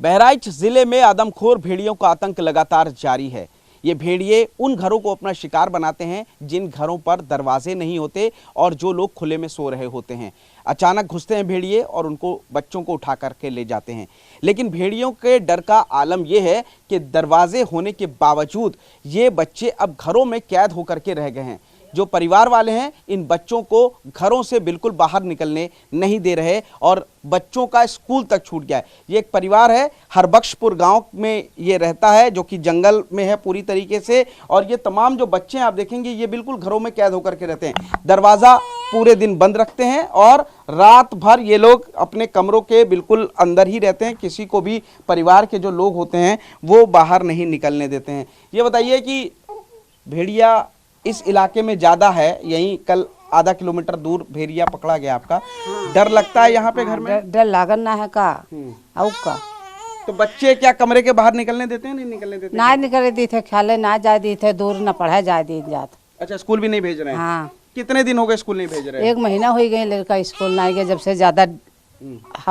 बहराइच जिले में आदमखोर भेड़ियों का आतंक लगातार जारी है। ये भेड़िए उन घरों को अपना शिकार बनाते हैं जिन घरों पर दरवाजे नहीं होते और जो लोग खुले में सो रहे होते हैं। अचानक घुसते हैं भेड़िए और उनको बच्चों को उठा करके ले जाते हैं। लेकिन भेड़ियों के डर का आलम यह है कि दरवाजे होने के बावजूद ये बच्चे अब घरों में कैद होकर के रह गए हैं। जो परिवार वाले हैं इन बच्चों को घरों से बिल्कुल बाहर निकलने नहीं दे रहे और बच्चों का स्कूल तक छूट गया है। ये एक परिवार है, हरबख्शपुर गांव में ये रहता है जो कि जंगल में है पूरी तरीके से, और ये तमाम जो बच्चे हैं आप देखेंगे ये बिल्कुल घरों में कैद होकर के रहते हैं। दरवाज़ा पूरे दिन बंद रखते हैं और रात भर ये लोग अपने कमरों के बिल्कुल अंदर ही रहते हैं। किसी को भी परिवार के जो लोग होते हैं वो बाहर नहीं निकलने देते हैं। ये बताइए कि भेड़िया इस इलाके में ज्यादा है, यहीं कल आधा किलोमीटर दूर भेड़िया पकड़ा गया आपका। डर लगता है यहाँ पे घर में? डर लागन ना है का आउ का। तो बच्चे क्या कमरे के बाहर निकलने देते हैं? नहीं निकलने देते? ना निकले दी थे, ख्याले ना जाए दी थे, दूर ना पढ़ाए जाए दी जात। अच्छा, स्कूल भी नहीं भेज रहे हैं? हाँ। कितने दिन हो गए स्कूल नहीं भेज रहे हैं? 1 महीना हो गए लड़का स्कूल ना गया जब से ज्यादा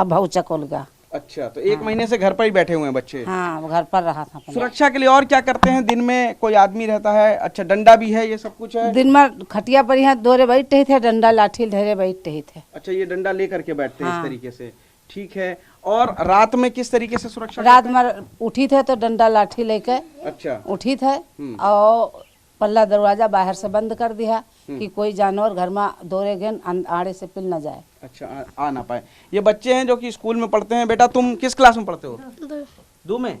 भाव चकोल गया। अच्छा, तो 1 महीने से घर पर ही बैठे हुए हैं बच्चे? हाँ, घर पर रहा था। सुरक्षा के लिए और क्या करते हैं? दिन में कोई आदमी रहता है? अच्छा, डंडा भी है, ये सब कुछ है? दिन में खटिया पर यहाँ दोरे बैठते थे, डंडा लाठी ढेरे बैठते थे। अच्छा, ये डंडा लेकर के बैठते हैं इस तरीके से, ठीक है। और रात में किस तरीके से सुरक्षा? रात में उठी थे तो डंडा लाठी लेके अच्छा उठी थे और पल्ला दरवाजा बाहर से बंद कर दिया कि कोई जानवर घर में दौड़े गए आड़े से पिल न जाए। अच्छा, आ ना पाए। ये बच्चे हैं जो कि स्कूल में पढ़ते हैं। बेटा तुम किस क्लास में पढ़ते हो? 2 में।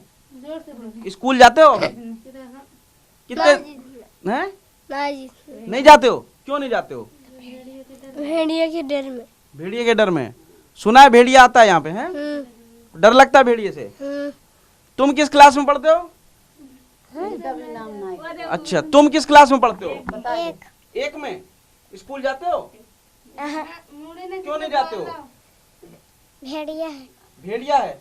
स्कूल जाते हो? कितने हैं? नहीं जाते हो? क्यों नहीं जाते हो? भेड़िया के डर में। भेड़िए के डर में? सुना है भेड़िया आता है यहाँ पे, है? डर लगता है भेड़िए से? तुम किस क्लास में पढ़ते हो? अच्छा, तुम किस क्लास में पढ़ते हो? 1 में। स्कूल जाते हो? क्यों नहीं जाते हो? भेड़िया है। भेड़िया है।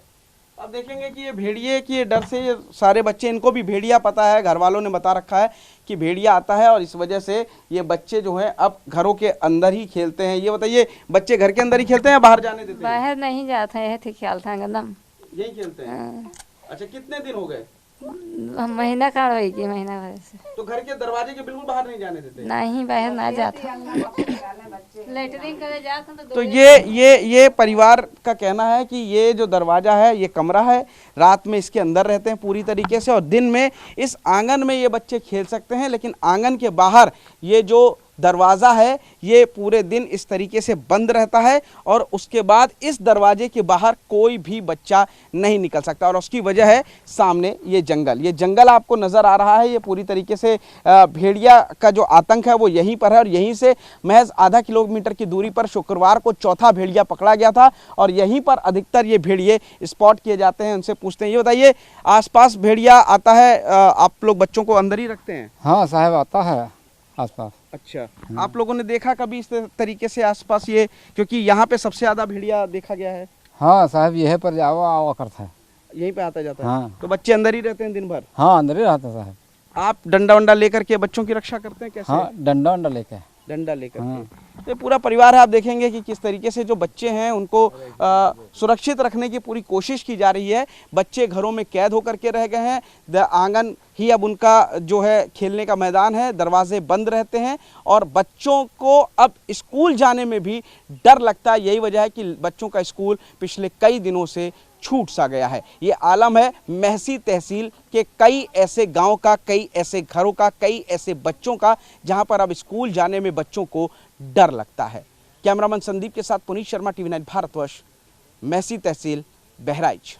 अब देखेंगे कि ये भेड़िए के डर से ये सारे बच्चे, इनको भी भेड़िया पता है, घर वालों ने बता रखा है कि भेड़िया आता है और इस वजह से ये बच्चे जो हैं अब घरों के अंदर ही खेलते हैं। ये बताइए, बच्चे घर के अंदर ही खेलते हैं या बाहर जाने देते हैं? बाहर नहीं जाते हैं, ख्याल था एकदम यही खेलते हैं। अच्छा, कितने दिन हो गए? महीना का होगी, महीना भर से। तो घर के दरवाजे के बिल्कुल बाहर नहीं जाने देते? नहीं, बाहर ना जाता। लेटरिंग करे जाते तो ये परिवार का कहना है कि ये जो दरवाजा है ये कमरा है, रात में इसके अंदर रहते हैं पूरी तरीके से और दिन में इस आंगन में ये बच्चे खेल सकते हैं, लेकिन आंगन के बाहर ये जो दरवाज़ा है ये पूरे दिन इस तरीके से बंद रहता है और उसके बाद इस दरवाजे के बाहर कोई भी बच्चा नहीं निकल सकता। और उसकी वजह है सामने ये जंगल आपको नज़र आ रहा है। ये पूरी तरीके से भेड़िया का जो आतंक है वो यहीं पर है और यहीं से महज आधा किलोमीटर की दूरी पर शुक्रवार को चौथा भेड़िया पकड़ा गया था और यहीं पर अधिकतर ये भेड़िए स्पॉट किए जाते हैं। उनसे पूछते हैं, ये बताइए, आसपास भेड़िया आता है, आप लोग बच्चों को अंदर ही रखते हैं? हाँ साहब, आता है आसपास। अच्छा, आप लोगों ने देखा कभी इस तरीके से आसपास ये, क्योंकि यहाँ पे सबसे ज्यादा भेड़िया देखा गया है? हाँ साहब, यहीं पर आवा करता है, यहीं पे आता जाता है। हाँ। तो बच्चे अंदर ही रहते हैं दिन भर? हाँ, अंदर ही रहता साहब। आप डंडा वंडा लेकर के बच्चों की रक्षा करते हैं कैसे? हाँ, डंडा लेकर के। तो पूरा परिवार है, आप देखेंगे कि किस तरीके से जो बच्चे हैं उनको सुरक्षित रखने की पूरी कोशिश की जा रही है। बच्चे घरों में कैद होकर के रह गए हैं, आंगन ही अब उनका जो है खेलने का मैदान है, दरवाजे बंद रहते हैं और बच्चों को अब स्कूल जाने में भी डर लगता है। यही वजह है कि बच्चों का स्कूल पिछले कई दिनों से छूट सा गया है। ये आलम है महसी तहसील के कई ऐसे गांव का, कई ऐसे घरों का, कई ऐसे बच्चों का जहां पर अब स्कूल जाने में बच्चों को डर लगता है। कैमरामैन संदीप के साथ पुनीत शर्मा, TV9 भारतवर्ष, महसी तहसील, बहराइच।